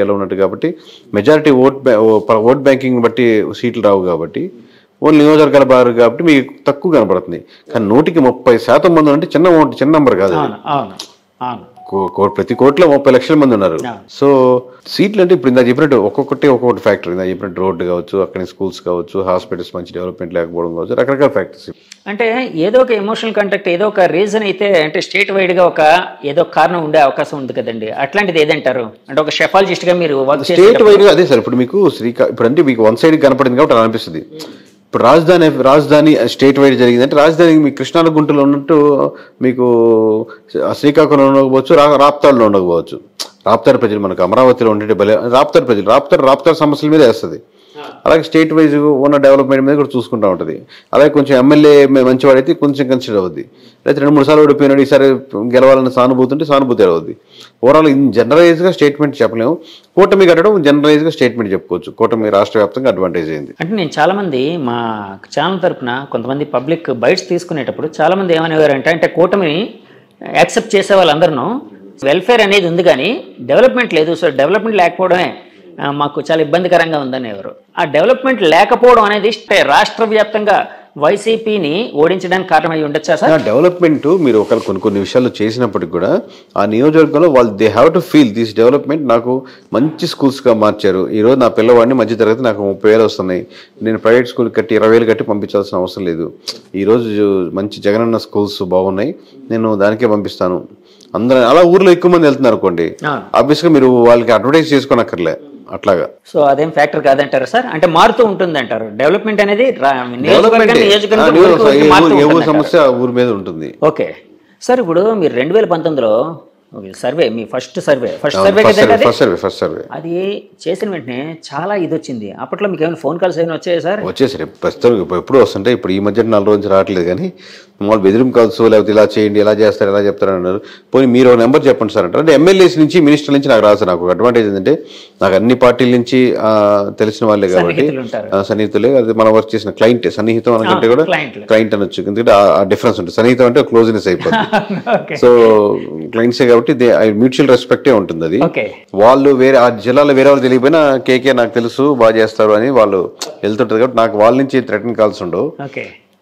ఉన్నట్టు కాబట్టి majority vote banking బట్టి సీట్లు రావు కాబట్టి ఓన్లీ నియోజకవర్గాల బారు కాబట్టి మీకు తక్కువ కనపడుతుంది. కానీ 130% మంది అంటే చిన్న నెంబర్ కాదు. ప్రతి కోట్లో 30 లక్షల మంది ఉన్నారు. సో సీట్లు అంటే ఇప్పుడు ఇందా చెప్పినట్టు ఒక్కొక్కటి ఫ్యాక్టర్. ఇందా చెప్పినట్టు రోడ్డు కావచ్చు, అక్కడ స్కూల్స్ కావచ్చు, హాస్పిటల్స్ మంచి డెవలప్మెంట్ లేకపోవడం కావచ్చు, రకరకాల ఫ్యాక్టర్స్. అంటే ఏదో ఒక ఎమోషనల్ కాంటాక్ట్, ఏదో ఒక రీజన్ అయితే అంటే స్టేట్ వైడ్ గా ఏదో కారణం ఉండే అవకాశం ఉంది కదండి. అట్లాంటిది ఏదంటారు? అంటే ఒక షెఫాలజిస్ట్ గా మీరు స్టేట్ వైడ్ గా అదే సార్. ఇప్పుడు మీకు ఇప్పుడు అంటే మీకు వన్ సైడ్ కనపడింది కాబట్టి అలా అనిపిస్తుంది. ఇప్పుడు రాజధాని స్టేట్ వైడ్ జరిగింది అంటే రాజధాని మీకు కృష్ణా గుంటలో ఉన్నట్టు మీకు శ్రీకాకుళంలో ఉండకపోవచ్చు, రాప్తాడులో ఉండకపోవచ్చు. రాప్తాడు ప్రజలు మనకు అమరావతిలో ఉండే రాప్తాడు సమస్యల మీద వేస్తుంది. అలాగే స్టేట్ వైజ్ ఉన్న డెవలప్మెంట్ మీద కూడా చూసుకుంటూ ఉంటుంది. అలాగే కొంచెం ఎమ్మెల్యే మంచివాడైతే కొంచెం కన్సిడర్ అవుద్ది. అయితే 2-3 సార్లు ఓడిపోయినాడు, ఈసారి గెలవాలన్న సానుభూతి అవుద్ది. ఓవరాల్ జనరలైజ్గా స్టేట్మెంట్ చెప్పలేము. కూటమి కట్టడం జనరలైజ్గా స్టేట్మెంట్ చెప్పుకోవచ్చు. కూటమి రాష్ట్ర వ్యాప్తంగా అడ్వాంటేజ్ అయింది. అంటే నేను చాలా మంది మా ఛానల్ తరఫున కొంతమంది పబ్లిక్ బైట్స్ తీసుకునేటప్పుడు చాలా మంది ఏమనేవారంటే, అంటే కూటమిని యాక్సెప్ట్ చేసే వాళ్ళందరూ వెల్ఫేర్ అనేది ఉంది కానీ డెవలప్మెంట్ లేదు, సో డెవలప్మెంట్ లేకపోవడమే మాకు చాలా ఇబ్బందికరంగా ఉందని ఎవరు. ఆ డెవలప్మెంట్ లేకపోవడం అనేది రాష్ట్ర వ్యాప్తంగా వైసీపీని ఓడించడానికి కారణమై ఉండొచ్చా సార్? డెవలప్మెంట్ మీరు కొన్ని విషయాలు చేసినప్పటికి కూడా ఆ నియోజకవర్గంలో వాళ్ళు they have to feel this development. నాకు మంచి స్కూల్స్గా మార్చారు. ఈరోజు నా పిల్లవాడిని మధ్య తరగతి నాకు 30,000 వస్తున్నాయి. నేను ప్రైవేట్ స్కూల్ కట్టి 20,000 కట్టి పంపించాల్సిన అవసరం లేదు. ఈరోజు మంచి జగనన్న స్కూల్స్ బాగున్నాయి, నేను దానికే పంపిస్తాను. అందరూ అలా ఊర్లో ఎక్కువ మంది వెళ్తున్నారు అనుకోండి, ఆబ్వియస్గా మీరు వాళ్ళకి అడ్వర్టైజ్ చేసుకోనక్కర్లే. అట్లాగా సో అదేం ఫ్యాక్టర్ కాదంటారు సార్? అంటే మారుతూ ఉంటుంది అంటారు డెవలప్మెంట్ అనేది. సమస్య ఊరి మీద ఉంటుంది. ఓకే సార్, ఇప్పుడు మీరు 2019లో సర్వే, మీ ఫస్ట్ సర్వే అది చేసిన వెంటనే చాలా ఇది వచ్చింది. అప్పట్లో మీకు ఏమైనా ఫోన్ కాల్స్ ఏమైనా వచ్చాయి సార్? వచ్చేసరి ప్రస్తుతం ఎప్పుడు వస్తుంటాయి. ఇప్పుడు ఈ మధ్య 4 రోజులు రావట్లేదు కానీ వాళ్ళు బెదిరింపు కాల్స్, లేకపోతే ఇలా చేయండి, ఇలా చేస్తారు, ఎలా చెప్తారు అన్నారు. పోనీ మీరు ఒక నెంబర్ చెప్పండి సార్ అంటారు. అంటే ఎమ్మెల్యేస్ నుంచి, మినిస్టర్ నుంచి నాకు రాదు. నాకు అడ్వాంటేజ్ ఏంటంటే నాకు అన్ని పార్టీల నుంచి తెలిసిన వాళ్ళే కాబట్టి సన్నిహితులే. అది మనం వర్క్ చేసిన క్లయింట్. సన్నిహితం అనుకుంటే కూడా క్లయింట్ అనొచ్చు, ఎందుకంటే ఆ డిఫరెన్స్ ఉంటుంది. సన్నిహితం అంటే క్లోజ్నెస్ అయిపోతుంది. సో క్లయింట్సే కాబట్టి మ్యూచువల్ రెస్పెక్టే ఉంటుంది. అది వాళ్ళు వేరే ఆ జిల్లాలో వేరే వాళ్ళు తెలియకపోయినా కేకే నాకు తెలుసు బాగా చేస్తారు అని వాళ్ళు వెళ్తుంటారు కాబట్టి నాకు వాళ్ళ నుంచి థ్రెటన్ కాల్స్ ఉండవు.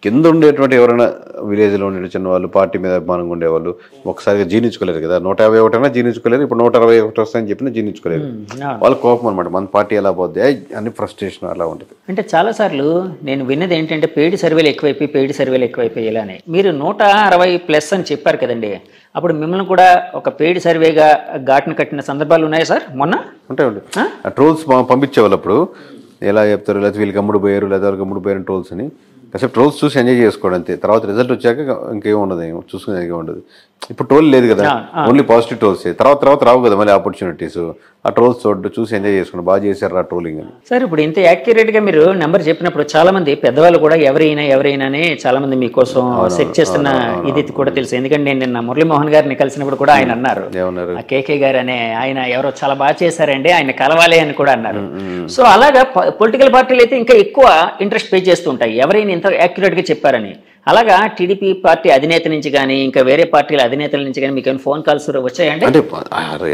కింద ఉండేటువంటి ఎవరైనా విలేజ్లో ఉండే చిన్న వాళ్ళు, పార్టీ మీద అభిమానంగా ఉండేవాళ్ళు ఒకసారిగా జీర్ణించుకోలేరు కదా. 151 అయినా జీర్ణించుకోలేరు, ఇప్పుడు 161 వస్తాయని చెప్పినా జీర్ణించుకోలేరు. వాళ్ళ కోపం అనమాట, మన పార్టీ ఎలా పోద్ది అని ఫ్రస్ట్రేషన్ అలా ఉంటుంది. అంటే చాలా సార్లు నేను విన్నది ఏంటంటే పెయిడ్ సర్వేలు ఎక్కువైపోయి ఇలానే మీరు 160+ అని చెప్పారు కదండి. అప్పుడు మిమ్మల్ని కూడా ఒక పెయిడ్ సర్వేగా ఘాటును కట్టిన సందర్భాలు ఉన్నాయా సార్? మొన్న ఉంటాయండి. ఆ ట్రోల్స్ పంపించేవాళ్ళు అప్పుడు ఎలా చెప్తారు, లేకపోతే వీళ్ళకి అమ్ముడు పోయారు, లేదా వాళ్ళకి అమ్ముడు పోయారు ట్రోల్స్ అని. కాసేపు ట్రోల్స్ చూసి ఎంజాయ్ చేసుకోవడం అంతే. తర్వాత రిజల్ట్ వచ్చాక ఇంకేం ఉండదు, చూసుకునే ఏం ఉండదు. ఇప్పుడు ట్రోల్ లేదు కదా, ఓన్లీ పాజిటివ్ ట్రోల్స్. తర్వాత రావు కదా మళ్ళీ ఆపర్చునిటీస్. ఆ ట్రోల్స్ చూసి ఎంజాయ్ చేసుకోండి, బాగా చేశారు ఆ ట్రోలింగ్ అని. సార్ ఇప్పుడు ఇంత యాక్యురేట్గా మీరు నెంబర్ చెప్పినప్పుడు చాలా మంది పెద్దవాళ్ళు కూడా ఎవరైనానే చాలా మంది మీకోసం సెట్ చేస్తున్న ఇది కూడా తెలుసు. ఎందుకంటే నేను నిన్న మురళీమోహన్ గారిని కలిసినప్పుడు కూడా ఆయన అన్నారు, కేకే గారు అనే ఆయన ఎవరో చాలా బాగా చేశారండి, ఆయన కలవాలి అని కూడా అన్నారు. సో అలాగా పొలిటికల్ పార్టీలు అయితే ఇంకా ఎక్కువ ఇంట్రెస్ట్ పే చేస్తుంటాయి ఎవరైనా ఇంత యాక్యురేట్గా చెప్పారని. అలాగా టీడీపీ పార్టీ అధినేత నుంచి కానీ ఇంకా వేరే పార్టీల అధినేతల నుంచి కానీ మీకు ఫోన్ కాల్స్ వచ్చాయండి? అంటే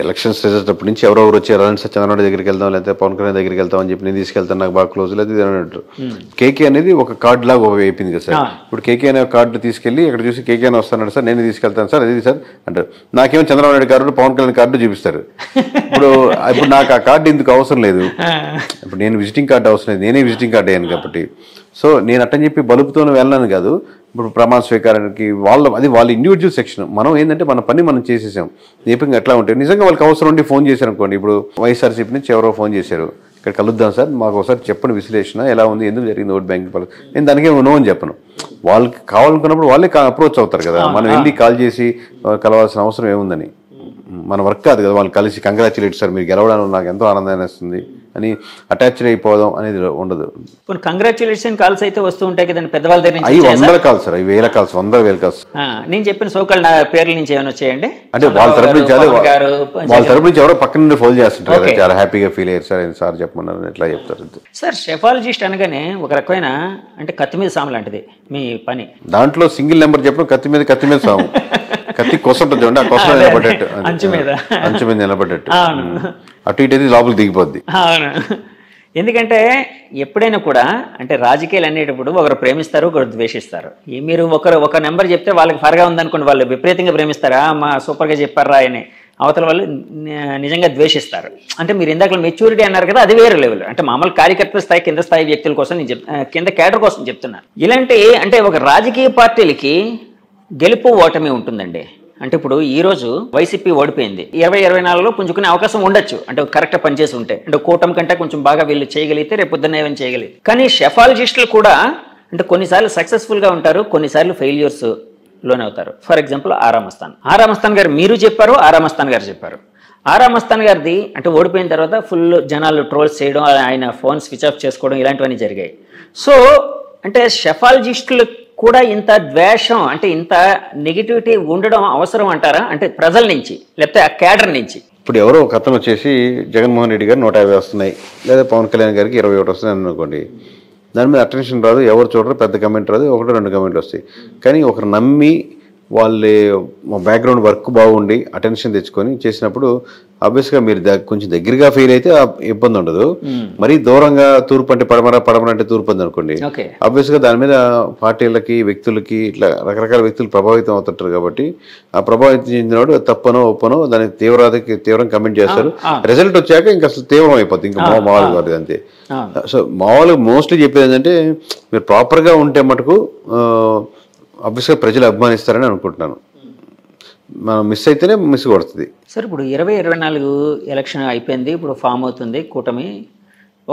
ఎలక్షన్స్ రిజల్ట్ నుంచి ఎవరెవరు వచ్చారు అంటే చంద్రబాబు దగ్గరికి వెళ్తాం, లేకపోతే పవన్ కళ్యాణ్ దగ్గరికి వెళ్తాం అని చెప్పి నేను తీసుకెళ్తాను, నాకు బాగా క్లోజ్ లేదు అన్నట్టు. కేకే అనేది ఒక కార్డు లాగా అయిపోయింది కదా సార్. ఇప్పుడు కేకే అనే కార్డు తీసుకెళ్లి ఇక్కడ చూసి కేకే అని వస్తాను సార్, నేను తీసుకెళ్తాను సార్, అది సార్ అంటారు. నాకేమో చంద్రబాబు నాయుడు కార్డు, పవన్ కళ్యాణ్ కార్డు చూపిస్తారు. ఇప్పుడు నాకు ఆ కార్డు ఎందుకు అవసరం లేదు. ఇప్పుడు నేను విజిటింగ్ కార్డు అవసరం లేదు, నేనే విజిటింగ్ కార్డు అయ్యాను కాబట్టి. సో నేను అట్టని చెప్పి బలుపుతోనే వెళ్ళాను కాదు. ఇప్పుడు ప్రమాణ స్వీకారానికి వాళ్ళ ఇండివిజువల్ సెక్షన్. మనం ఏంటంటే మన పని మనం చేసేసాం. దీపంగా ఎట్లా ఉంటాయి నిజంగా వాళ్ళకి అవసరం ఉండి ఫోన్ చేశారు అనుకోండి. ఇప్పుడు వైఎస్ఆర్సీపీ నుంచి ఎవరో ఫోన్ చేశారు, ఇక్కడ కలుద్దాం సార్, మాకు ఒకసారి చెప్పండి విశ్లేషణ ఎలా ఉంది, ఎందుకు జరిగింది ఓట్ బ్యాంకింగ్ పాలసీ. నేను దానికే నో అని చెప్పను. వాళ్ళకి కావాలనుకున్నప్పుడు వాళ్ళే అప్రోచ్ అవుతారు కదా. మనం వెళ్ళి కాల్ చేసి కలవాల్సిన అవసరం ఏముందని. మన వర్క్ కాదు కదా వాళ్ళని కలిసి కంగ్రాచులేట్ సార్ మీరు గెలవడానికి నాకు ఎంతో ఆనందాన్ని వస్తుంది అని అటాచ్డ్ అయిపోదాం అనేది ఉండదు. కంగ్రాచులేషన్ కాల్స్ అయితే వస్తూ ఉంటాయి కదండి పెద్దవాళ్ళ దగ్గర నుంచి. 100 కాల్స్ సార్, 1000 కాల్స్, 100,000 కాల్స్. నేను చెప్పిన సోకాల్ నా పేర్ల నుంచి ఏమైనా వచ్చాయండి? అంటే వాళ్ళ తరపు నుంచి ఎవరో పక్కన నుండి ఫోన్ చేస్తుంటారు కదా, చాలా హ్యాపీగా ఫీల్ అయ్యారు సార్, సార్ చెప్పమన్నారు ఎట్లా చెప్తారు సార్. షెఫాలజిస్ట్ అనగానే ఒక రకమైన అంటే కత్తి మీద సాము లాంటిది మీ పని. దాంట్లో సింగిల్ నెంబర్ చెప్పడం కత్తి మీద సాము. కత్తి కోసం ఉంటుంది, ఆ కోసం నిలబడ్డట్టు, అంచు మీద నిలబడ్డట్టు. అటు ఇటు అయితే లోపలికి దిగిపోద్ది. అవును, ఎందుకంటే ఎప్పుడైనా కూడా అంటే రాజకీయాలు అనేటప్పుడు ఒకరు ప్రేమిస్తారు, ఒకరు ద్వేషిస్తారు. మీరు ఒక నెంబర్ చెప్తే వాళ్ళకి ఫర్గా ఉందనుకోండి, వాళ్ళు విపరీతంగా ప్రేమిస్తారా, మా సూపర్గా చెప్పారా అని. అవతల వాళ్ళు నిజంగా ద్వేషిస్తారు. అంటే మీరు ఇందాక మెచ్యూరిటీ అన్నారు కదా, అది వేరే లెవెల్. అంటే మామూలు కార్యకర్తల స్థాయి, కింద స్థాయి వ్యక్తుల కోసం నేను కింద కేడర్ కోసం చెప్తున్నాను. ఇలాంటి అంటే ఒక రాజకీయ పార్టీలకి గెలుపు ఓటమి ఉంటుందండి. అంటే ఇప్పుడు ఈ రోజు వైసీపీ ఓడిపోయింది, 2024లో పుంజుకునే అవకాశం ఉండొచ్చు, అంటే కరెక్ట్గా పనిచేసి ఉంటే. అంటే కూటమి కంటే కొంచెం బాగా వీళ్ళు చేయగలిగితే రేపు పొద్దున్న ఏమైనా చేయగలిగి. కానీ షెఫాలజిస్టులు కూడా అంటే కొన్నిసార్లు సక్సెస్ఫుల్గా ఉంటారు, కొన్నిసార్లు ఫెయిల్యూర్స్ లోనే అవుతారు. ఫర్ ఎగ్జాంపుల్ ఆరామస్థాన్ గారు మీరు చెప్పారు, ఆరామస్థాన్ గారు చెప్పారు. ఆరామస్థాన్ గారిది అంటే ఓడిపోయిన తర్వాత ఫుల్ జనాలు ట్రోల్స్ చేయడం, ఆయన ఫోన్ స్విచ్ ఆఫ్ చేసుకోవడం ఇలాంటివన్నీ జరిగాయి. సో అంటే షెఫాలజిస్టులు కూడా ఇంత ద్వేషం అంటే ఇంత నెగిటివిటీ ఉండడం అవసరం అంటారా? అంటే ప్రజల నుంచి లేకపోతే ఆ కేడర్ నుంచి. ఇప్పుడు ఎవరో ఒక అతను వచ్చేసి జగన్మోహన్ రెడ్డి గారు 150 వస్తున్నాయి, లేదా పవన్ కళ్యాణ్ గారికి 21 వస్తున్నాయి అనుకోండి, దాని మీద అటెన్షన్ రాదు, ఎవరు చూడరు, పెద్ద కమెంట్ రాదు, 1-2 కమెంట్లు వస్తాయి. కానీ ఒకరు నమ్మి వాళ్ళ బ్యాక్గ్రౌండ్ వర్క్ బాగుండి అటెన్షన్ తెచ్చుకొని చేసినప్పుడు ఆబ్వియస్గా మీరు కొంచెం దగ్గరగా ఫెయిల్ అయితే ఇబ్బంది ఉండదు. మరీ దూరంగా తూర్పు అంటే పడమర అంటే తూర్పు అంది అనుకోండి, ఆబ్వియస్గా దాని మీద పార్టీలకి వ్యక్తులకి ఇట్లా రకరకాల వ్యక్తులు ప్రభావితం అవుతుంటారు. కాబట్టి ఆ ప్రభావితం చెందినవాడు తప్పనో ఒప్పనో దానికి తీవ్రంగా కమెంట్ చేస్తారు. రిజల్ట్ వచ్చాక ఇంకా అసలు తీవ్రం అయిపోతుంది, ఇంకా మామూలుగా కాదు అంతే. సో మామూలుగా మోస్ట్లీ చెప్పేది ఏంటంటే మీరు ప్రాపర్గా ఉంటే మటుకు ఆబ్వియస్గా ప్రజలు అభిమానిస్తారని అనుకుంటున్నాను. మనం మిస్ అయితేనే మిస్ కొడుతుంది. సార్ ఇప్పుడు 2024 ఎలక్షన్ అయిపోయింది, ఇప్పుడు ఫామ్ అవుతుంది కూటమి.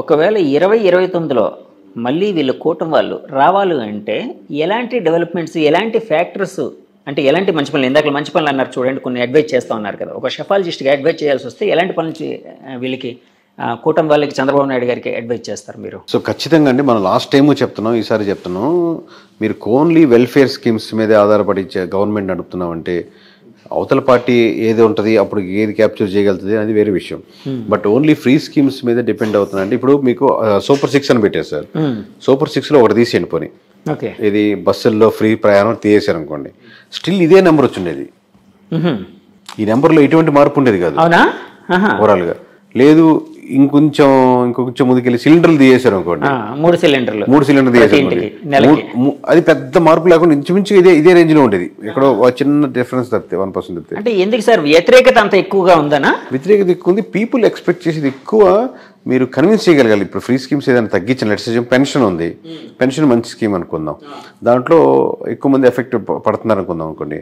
ఒకవేళ 2029లో మళ్ళీ వీళ్ళు కూటమి వాళ్ళు రావాలి అంటే ఎలాంటి డెవలప్మెంట్స్, ఎలాంటి ఫ్యాక్టర్స్, అంటే ఎలాంటి మంచి పనులు, ఇందాక మంచి పనులు అన్నారు చూడండి, కొన్ని అడ్వైజ్ చేస్తూ ఉన్నారు కదా, ఒక షెఫాలజిస్ట్గా అడ్వైజ్ చేయాల్సి వస్తే ఎలాంటి పనులు వీళ్ళకి కూటమి వాళ్ళకి చంద్రబాబు నాయుడు గారికి అడ్వైజ్ చేస్తారు మీరు? సో ఖచ్చితంగా అండి, మనం లాస్ట్ టైము చెప్తున్నాం, ఈసారి చెప్తున్నాం, మీరు ఓన్లీ వెల్ఫేర్ స్కీమ్స్ మీదే ఆధారపడి గవర్నమెంట్ నడుపుతున్నామంటే అవతల పార్టీ ఏది ఉంటుంది, అప్పుడు ఏది క్యాప్చర్ చేయగలుగుతుంది అనేది వేరే విషయం. బట్ ఓన్లీ ఫ్రీ స్కీమ్స్ మీద డిపెండ్ అవుతుందంటే ఇప్పుడు మీకు సూపర్ 6 అని పెట్టారు సార్, సూపర్ 6లో ఒకటి తీసేయండి పోనీ, ఇది బస్సుల్లో ఫ్రీ ప్రయాణం తీసేశారు అనుకోండి, స్టిల్ ఇదే నెంబర్ వచ్చిండేది. ఈ నెంబర్లో ఎటువంటి మార్పు ఉండేది కాదు ఓవరాల్గా. లేదు ఇంకొంచెం ముందుకెళ్ళి సిలిండర్లు తీసేశారు అనుకోండి, 3 సిలిండర్లు తీసేశారు, అది పెద్ద మార్పు లేకుండా ఇంచుమించు ఇదే రేంజ్ లో ఉండేది. ఎక్కడో చిన్న డిఫరెన్స్ తప్పితే 1% తప్పితే. అంటే ఎందుకు సార్ వ్యతిరేకత అంత ఎక్కువగా ఉందనా? వ్యతిరేకత ఎక్కువ ఉంది, పీపుల్ ఎక్స్పెక్ట్ చేసేది ఎక్కువ. మీరు కన్విన్స్ చేయగలగాలి. ఇప్పుడు ఫ్రీ స్కీమ్స్ ఏదైనా తగ్గించిన లెట్స్ పెన్షన్ ఉంది, పెన్షన్ మంచి స్కీమ్ అనుకుందాం, దాంట్లో ఎక్కువ మంది ఎఫెక్ట్ పడుతున్నారు అనుకుందాం అనుకోండి,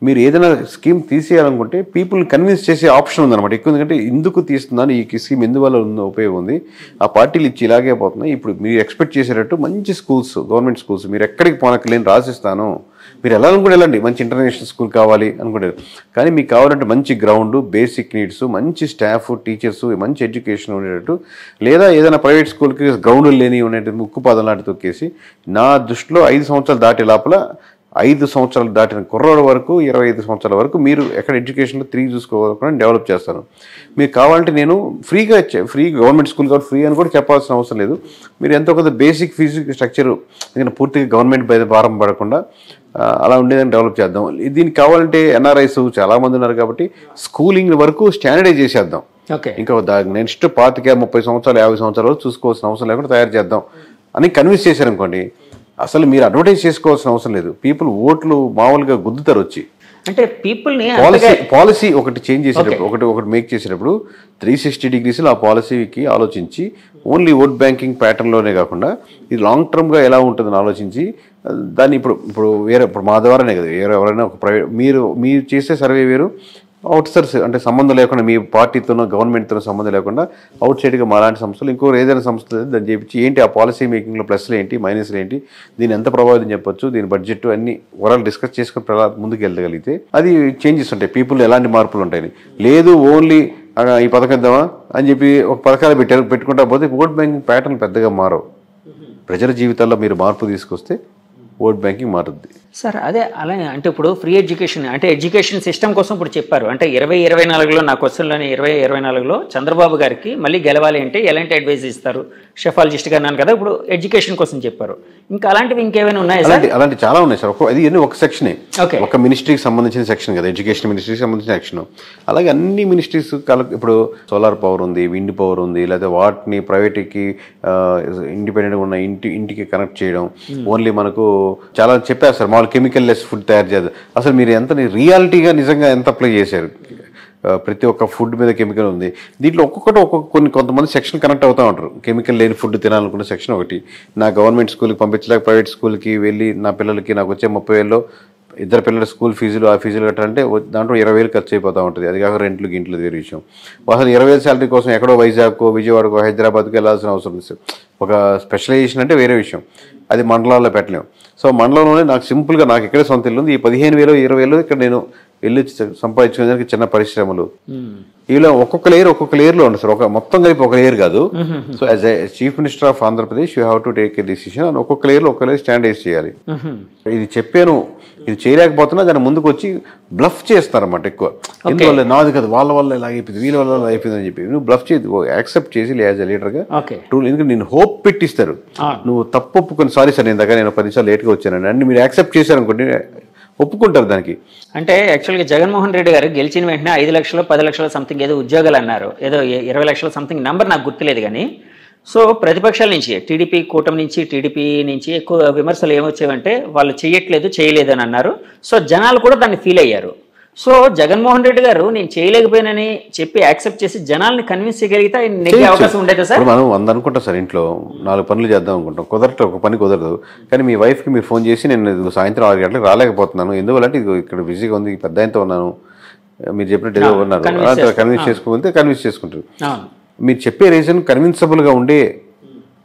మీరు ఏదైనా స్కీమ్ తీసేయాలనుకుంటే పీపుల్ని కన్విన్స్ చేసే ఆప్షన్ ఉందన్నమాట ఎక్కువ. ఎందుకంటే ఎందుకు తీస్తున్నాను, ఈ స్కీమ్ ఎందువల్ల ఉపయోగం ఉంది, ఆ పార్టీలు ఇచ్చి ఇలాగే పోతున్నాయి, ఇప్పుడు మీరు ఎక్స్పెక్ట్ చేసేటట్టు మంచి స్కూల్స్, గవర్నమెంట్ స్కూల్స్ మీరు ఎక్కడికి పోనక్కర్లేని రాసిస్తాను, మీరు ఎలా అనుకుంటే వెళ్ళండి, మంచి ఇంటర్నేషనల్ స్కూల్ కావాలి అనుకుంటారు. కానీ మీకు కావాలంటే మంచి గ్రౌండ్, బేసిక్ నీడ్స్, మంచి స్టాఫ్, టీచర్స్, మంచి ఎడ్యుకేషన్ ఉండేటట్టు, లేదా ఏదైనా ప్రైవేట్ స్కూల్కి గ్రౌండ్లు లేని ఉండేటట్టు ముక్కుపాదం లాంటి తొక్కేసి, నా దృష్టిలో 5 సంవత్సరాలు దాటే లోపల 5 సంవత్సరాలు దాటిన కుర్రోడు వరకు 25 సంవత్సరాల వరకు మీరు ఎక్కడ ఎడ్యుకేషన్లో 3 చూసుకోవాలని డెవలప్ చేస్తాను. మీకు కావాలంటే నేను ఫ్రీ గవర్నమెంట్ స్కూల్ కాబట్టి ఫ్రీ అని కూడా చెప్పాల్సిన అవసరం లేదు. మీరు ఎంతో కొంత బేసిక్ ఫీజు స్ట్రక్చరు ఎందుకంటే పూర్తిగా గవర్నమెంట్ భారం పడకుండా అలా ఉండేదని డెవలప్ చేద్దాం. దీనికి కావాలంటే ఎన్ఆర్ఐస్ చాలామంది ఉన్నారు కాబట్టి స్కూలింగ్ వరకు స్టాండర్డైజ్ చేసేద్దాం. ఇంకా నెక్స్ట్ 25-30 సంవత్సరాలు 50 సంవత్సరాల వరకు చూసుకోవాల్సిన అవసరం లేకుండా తయారు చేద్దాం అని కన్విన్స్ చేశారనుకోండి, అసలు మీరు అడ్వర్టైజ్ చేసుకోవాల్సిన అవసరం లేదు. పీపుల్ ఓట్లు మామూలుగా గుద్దుతారు వచ్చి. అంటే పీపుల్ని పాలసీ ఒకటి చేంజ్ చేసేటప్పుడు ఒకటి మేక్ చేసేటప్పుడు 360 degrees ఆ పాలసీకి ఆలోచించి ఓన్లీ ఓట్ బ్యాంకింగ్ ప్యాటర్న్లోనే కాకుండా ఇది లాంగ్ టర్మ్గా ఎలా ఉంటుందని ఆలోచించి దాన్ని ఇప్పుడు మా ద్వారానే కదా, ఎవరైనా ఒక ప్రైవేట్ మీరు చేసే సర్వే వేరు, అవుట్ సోర్స్ అంటే సంబంధం లేకుండా మీ పార్టీతోనో గవర్నమెంట్తోనో సంబంధం లేకుండా అవుట్ సైడ్గా మాలాంటి సంస్థలు ఇంకో ఏదైనా సంస్థ దాన్ని చేపించి ఏంటి ఆ పాలసీ మేకింగ్లో ప్లస్లు ఏంటి మైనస్లు ఏంటి, దీన్ని ఎంత ప్రభావితం చెప్పొచ్చు, దీని బడ్జెట్ అన్ని ఓవరాల్ డిస్కస్ చేసుకుని ముందుకు వెళ్ళగలిగితే అది చేంజెస్ ఉంటాయి, పీపుల్ ఎలాంటి మార్పులు ఉంటాయి. లేదు ఓన్లీ ఈ పథకం ఇద్దామా అని చెప్పి ఒక పథకాలు పెట్టుకుంటా పోతే ఓట్ బ్యాంకింగ్ ప్యాటర్న్ పెద్దగా మారవు. ప్రజల జీవితాల్లో మీరు మార్పు తీసుకొస్తే ఓట్ బ్యాంకింగ్ మారుద్ది. సార్ అదే అలానే అంటే ఇప్పుడు ఫ్రీ ఎడ్యుకేషన్ అంటే ఎడ్యుకేషన్ సిస్టమ్ కోసం ఇప్పుడు చెప్పారు అంటే 2024లో నా క్వశ్చన్లోని 2024లో చంద్రబాబు గారికి మళ్ళీ గెలవాలి అంటే ఎలాంటి అడ్వైజ్ ఇస్తారు షెఫాలజిస్ట్గా అన్నాను కదా, ఇప్పుడు ఎడ్యుకేషన్ కోసం చెప్పారు. ఇంకా అలాంటివి ఇంకేమైనా ఉన్నాయా సార్? అలాంటి చాలా ఉన్నాయి సార్. అది ఒక సెక్షనే, ఓకే, ఒక మినిస్ట్రీకి సంబంధించిన సెక్షన్ కదా, ఎడ్యుకేషన్ మినిస్ట్రీకి సంబంధించిన సెక్షన్. అలాగే అన్ని మినిస్ట్రీస్ ఇప్పుడు సోలార్ పవర్ ఉంది, విండ్ పవర్ ఉంది, లేదా వాటిని ప్రైవేట్కి ఇండిపెండెంట్గా ఉన్న ఇంటికి కనెక్ట్ చేయడం. ఓన్లీ మనకు చాలా చెప్పారు సార్, కెమికల్ లెస్ ఫుడ్ తయారు చేయదు. అసలు మీరు ఎంత రియాలిటీగా నిజంగా ఎంత అప్లై చేశారు? ప్రతి ఒక్క ఫుడ్ మీద కెమికల్ ఉంది. దీంట్లో ఒక్కొక్కటి కొంతమంది సెక్షన్ కనెక్ట్ అవుతూ ఉంటారు. కెమికల్ లేని ఫుడ్ తినాలనుకున్న సెక్షన్ ఒకటి. నా గవర్నమెంట్ స్కూల్కి పంపించలేక ప్రైవేట్ స్కూల్కి వెళ్ళి నా పిల్లలకి నాకు వచ్చే 30,000లో ఇద్దరు పిల్లల స్కూల్ ఫీజులు ఆ ఫీజులు కట్టాలంటే దాంట్లో 20,000 ఖర్చు అయిపోతూ ఉంటుంది. అది కాక రెంట్లు గింట్లు వేరే విషయం. అసలు 20,000 శాలరీ కోసం ఎక్కడో వైజాగ్కో విజయవాడకో హైదరాబాద్కో వెళ్ళాల్సిన అవసరం లేదు. ఒక స్పెషలైజేషన్ అంటే వేరే విషయం, అది మండలాల్లో పెట్టలేము. సో మండలంలోనే నాకు సింపుల్గా నాకు ఎక్కడే సొంత ఇల్లు ఉంది, ఈ 15,000 20,000 ఇక్కడ నేను వెళ్ళి సంపాదించుకునేదానికి చిన్న పరిశ్రమలు. ఇలా ఒక్కొక్క లేయర్లో ఉంది సార్. ఒక మొత్తం కలిపి ఒక లేయర్ కాదు. So as a chief minister of Andhra Pradesh you have to take a decision అని ఒక్కొక్క లేయర్ స్టాండర్డైజ్ చేయాలి. ఇది చెప్పాను, ఇది చేయలేకపోతున్నా దాన్ని ముందుకు వచ్చి బ్లఫ్ చేస్తారన్నమాట ఎక్కువ. ఎందువల్ల నాది కదా, వాళ్ళ వల్ల ఇలా అయిపోయింది, వీళ్ళ వల్ల ఇలా అయిపోయింది అని చెప్పి నువ్వు బ్లఫ్ చేసి యాక్సెప్ట్ చేసి యాజ్ ఎ లీడర్గా ఎందుకంటే నేను హోప్ పెట్టిస్తారు. నువ్వు తప్పు ఒప్పుకొని సారీ సార్ నేను 10 నిమిషాలు లేట్గా వచ్చానండి అని మీరు యాక్సెప్ట్ చేశారనుకోండి, ఒప్పుకుంటారు దానికి. అంటే యాక్చువల్గా జగన్మోహన్ రెడ్డి గారు గెలిచిన వెంటనే 5 లక్షలు 10 లక్షల సంథింగ్ ఏదో ఉద్యోగాలు అన్నారు, ఏదో 20 లక్షల సంథింగ్ నెంబర్ నాకు గుర్తులేదు కానీ. సో ప్రతిపక్షాల నుంచి టీడీపీ నుంచి ఎక్కువ విమర్శలు ఏమొచ్చేవంటే వాళ్ళు చేయలేదు అని అన్నారు. సో జనాలు కూడా దాన్ని ఫీల్ అయ్యారు. సో జగన్మోహన్ రెడ్డి గారు నేను చేయలేకపోయినని చెప్పి యాక్సెప్ట్ చేసి జనాల్ని కన్విన్స్ చేయగలిగితే నెగ్గే అవకాశం ఉండేది సార్. మనం 100 అనుకుంటాం సార్, ఇంట్లో 4 పనులు చేద్దాం అనుకుంటాం, ఒక పని కుదరదు. కానీ మీ వైఫ్కి మీరు ఫోన్ చేసి నేను సాయంత్రం 6 గంటలకు రాలేకపోతున్నాను, ఎందువల్లంటే ఇక్కడ బిజీగా ఉంది, పెద్ద ఆయనతో ఉన్నాను, మీరు చెప్పినట్టు ఏదో ఉన్నారు, కన్విన్స్ చేసుకుంటారు. మీరు చెప్పే రీజన్ కన్విన్సబుల్గా ఉండే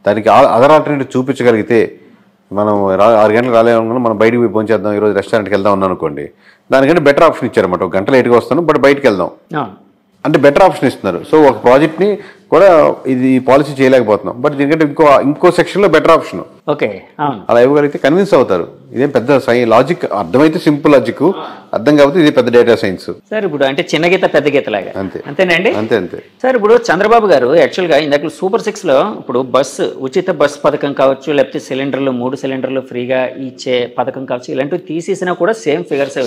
దానికి అదర్ ఆల్టర్నేటివ్ చూపించగలిగితే, మనం 6 గంటలకు రాలేమనుకున్నా మనం బయటకు పోయి భోంచేద్దాం, ఈరోజు రెస్టారెంట్కి వెళ్దాం ఉన్నాను అనుకోండి, దానికంటే బెటర్ ఆప్షన్ ఇచ్చారన్నమాట. 1 గంట లేట్గా వస్తాను బట్ బయటకు వెళ్దాం అంటే బెటర్ ఆప్షన్ ఇస్తున్నారు. సో ఒక ప్రాజెక్ట్ని కూడా ఇది పాలసీ చేయలేకపోతున్నాం, బట్ దీనికంటే ఇంకో సెక్షన్లో బెటర్ ఆప్షన్ అలా ఇవ్వగలిగితే కన్విన్స్ అవుతారు. ఇదేం పెద్ద లాజిక్, అర్థమైతే సింపుల్ లాజిక్, అర్థం కాకపోతే ఇది పెద్ద డేటా సైన్స్ సార్. ఇప్పుడు అంటే చిన్న గీత పెద్ద గీత లాగా అంతేనండి. అంతే సార్. ఇప్పుడు చంద్రబాబు గారు యాక్చువల్గా ఇందాక Super 6లో ఇప్పుడు ఉచిత బస్సు పథకం కావచ్చు, లేకపోతే 3 సిలిండర్లు ఫ్రీగా ఇచ్చే పథకం కావచ్చు, ఇలాంటివి తీసేసినా కూడా సేమ్ ఫిగర్స్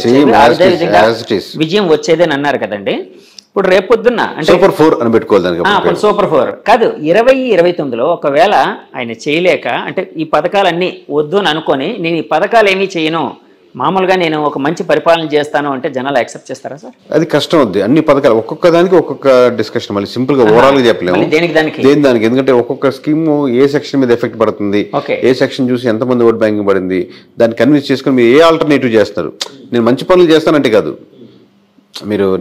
విజయం వచ్చేదని అన్నారు కదండి. ఇప్పుడు రేపొద్దున్న అంటే సూపర్ 4 అని పెట్టుకోవాలి. సూపర్ 4 కాదు, 2029లో ఒకవేళ ఆయన చేయలేక అంటే ఈ పథకాలన్నీ వద్దు అని అనుకొని నేను ఈ పథకాలు ఏమీ చేయను, మామూలుగా నేను ఒక మంచి పరిపాలన చేస్తాను అంటే జనాలు యాక్సెప్ట్ చేస్తారా సార్? అది కష్టం అవుద్ది. అన్ని పథకాలు ఒక్కొక్క దానికి ఒక్కొక్క డిస్కషన్, మళ్ళీ సింపుల్ గా ఓవరాల్ గా చెప్పలేము దానికి. ఎందుకంటే ఒక్కొక్క స్కీమ్ ఏ సెక్షన్ మీద ఎఫెక్ట్ పడుతుంది, ఏ సెక్షన్ చూసి ఎంతమంది ఓట్ బ్యాంకింగ్ పడింది, దాన్ని కన్విన్స్ చేసుకుని మీరు ఏ ఆల్టర్నేటివ్ చేస్తారు. నేను మంచి పనులు చేస్తానంటే కాదు,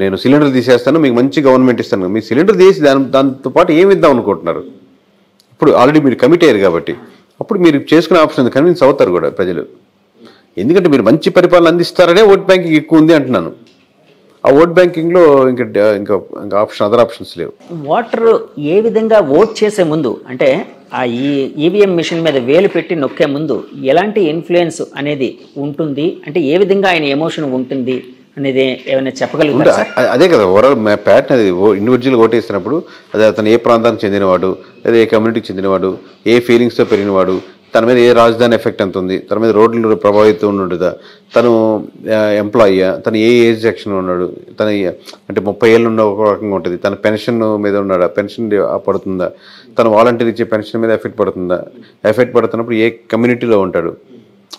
నేను సిలిండర్ తీసేస్తాను, మీకు మంచి గవర్నమెంట్ ఇస్తాను, మీ సిలిండర్ తీసి దాంతో పాటు ఏమి ఇద్దాం అనుకుంటున్నారు. ఇప్పుడు ఆల్రెడీ మీరు కమిట్ అయ్యారు కాబట్టి అప్పుడు మీరు చేసుకునే ఆప్షన్ కన్విన్స్ అవుతారు కూడా ప్రజలు. ఎందుకంటే మీరు మంచి పరిపాలన అందిస్తారనే ఓట్ బ్యాంకింగ్ ఎక్కువ ఉంది అంటున్నాను. ఆ ఓట్ బ్యాంకింగ్లో ఇంకా అదర్ ఆప్షన్స్ లేవు. ఓటర్ ఏ విధంగా ఓట్ చేసే ముందు అంటే ఆ ఈవీఎం మిషన్ మీద వేలు పెట్టి నొక్కే ముందు ఎలాంటి ఇన్ఫ్లుయెన్స్ అనేది ఉంటుంది, అంటే ఏ విధంగా ఆయన ఎమోషన్ ఉంటుంది అనేది ఏమైనా చెప్పగలుగుతారా? అదే కదా ఓవరాల్ ప్యాటర్న్. అది ఇండివిజువల్గా ఓటేస్తున్నప్పుడు అదే అతను ఏ ప్రాంతానికి చెందినవాడు, లేదా ఏ కమ్యూనిటీకి చెందినవాడు, ఏ ఫీలింగ్స్తో పెరిగినవాడు, తన మీద ఏ రాజధాని ఎఫెక్ట్ ఎంత ఉంది, తన మీద రోడ్లు ప్రభావితం ఉండదా, తను ఎంప్లాయీయా, తను ఏ ఏజ్ సెక్షన్ ఉన్నాడు, తన అంటే 30 ఏళ్ళు ఉన్న ఒక రకంగా ఉంటుంది, తన పెన్షన్ మీద ఉన్నాడా, పెన్షన్ పడుతుందా, తను వాలంటీర్ ఇచ్చే పెన్షన్ మీద ఎఫెక్ట్ పడుతున్నప్పుడు ఏ కమ్యూనిటీలో ఉంటాడు.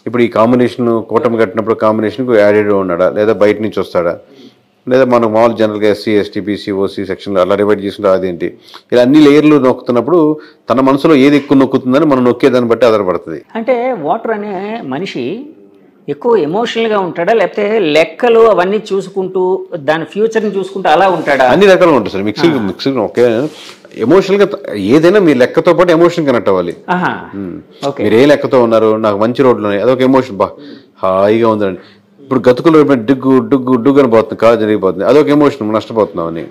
ఇప్పుడు ఈ కాంబినేషన్ కూటమి కట్టినప్పుడు కాంబినేషన్కు యాడెడ్ ఉన్నాడా, లేదా బయట నుంచి వస్తాడా, లేదా మనం మామూలు జనరల్గా ఎస్సీ ఎస్టీ బీసీ ఓసీ సెక్షన్లో అలా డివైడ్ చేసుకుంటే అదేంటి, ఇలా అన్ని లేయర్లు నొక్కుతున్నప్పుడు తన మనసులో ఏది ఎక్కువ నొక్కుతుందని మనం నొక్కేదాన్ని బట్టి ఆధారపడుతుంది. అంటే ఓటర్ అనే మనిషి ఎక్కువ ఎమోషనల్గా ఉంటాడా, లేకపోతే లెక్కలు అవన్నీ చూసుకుంటూ దాని ఫ్యూచర్ని చూసుకుంటూ అలా ఉంటాడా? అన్ని రకాలుగా ఉంటుంది సార్. మిక్సింగ్ ఒకే ఎమోషనల్గా ఏదైనా మీ లెక్కతో పాటు ఎమోషన్ కనెక్ట్ అవ్వాలి. మీరు ఏ లెక్కతో ఉన్నారు, నాకు మంచి రోడ్లు ఉన్నాయి, అదొక ఎమోషన్, హాయిగా ఉందండి. ఇప్పుడు గతుకులు డుగ్గు డుగ్గు డుగ్గు అని పోతుంది, కాలు జరిగిపోతుంది, అదొక ఎమోషన్, నష్టపోతున్నామని.